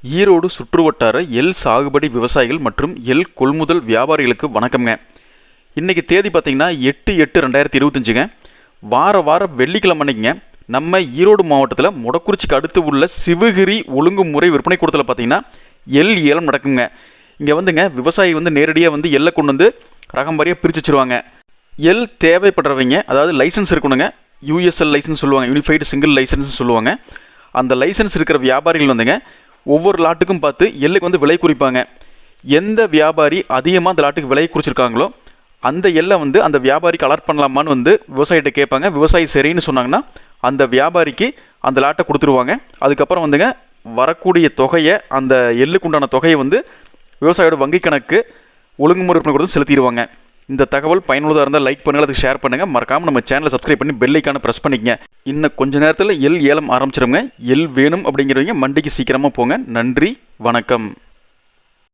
ஈரோடு சுற்றுவட்டார எள் சாகுபடி விவசாயிகள் மற்றும் எள் கொள்முதல் வியாபாரிகளுக்கு வணக்கம்ங்க. இன்றைக்கி தேதி பார்த்திங்கன்னா 8/8/2025ங்க. வார வெள்ளிக்கிழமை அன்னைக்குங்க நம்ம ஈரோடு மாவட்டத்தில் மொடக்குறிச்சிக்கு அடுத்து உள்ள சிவகிரி ஒழுங்குமுறை விற்பனை கூடத்தில் பார்த்திங்கன்னா எள் ஏலம் நடக்குங்க. இங்கே வந்துங்க விவசாயி நேரடியாக எள்ளை கொண்டு ரகம் வாரியாக பிரித்து வச்சுருவாங்க. எள் தேவைப்படுறவங்க, அதாவது லைசன்ஸ் இருக்கணுங்க, யூஎஸ்எல் லைசன்ஸ் சொல்லுவாங்க, யூனிஃபைடு சிங்கிள் லைசன்ஸ் சொல்லுவாங்க. அந்த லைசன்ஸ் இருக்கிற வியாபாரிகள் ஒவ்வொரு லாட்டுக்கும் பார்த்து எள்ளுக்கு விலை குறிப்பாங்க. எந்த வியாபாரி அதிகமாக அந்த லாட்டுக்கு விலை குறிச்சிருக்காங்களோ அந்த எள்ளை அந்த வியாபாரிக்கு அலர்ட் பண்ணலாமான்னு விவசாயிகிட்ட கேட்பாங்க. விவசாயி சரின்னு சொன்னாங்கன்னா அந்த வியாபாரிக்கு அந்த லாட்டை கொடுத்துருவாங்க. அதுக்கப்புறம் வரக்கூடிய தொகையை, அந்த எள்ளுக்கு உண்டான தொகையை விவசாயியோட வங்கி கணக்கு ஒழுங்குமுறை கொடுத்து செலுத்திடுவாங்க. இந்த தகவல் பயனுள்ளதாக இருந்தால் லைக் பண்ணுங்கள், அதுக்கு ஷேர் பண்ணுங்கள். மறக்காமல் நம்ம சேனலை சப்ஸ்கிரைப் பண்ணி பெல் ஐக்கானை ப்ரெஸ் பண்ணிக்கங்க. இன்னும் கொஞ்ச நேரத்தில் எள் ஏலம் ஆரம்பிச்சிடுங்க. எள் வேணும் அப்படிங்கிறவங்க மண்டிக்கு சீக்கிரமாக போங்க. நன்றி, வணக்கம்.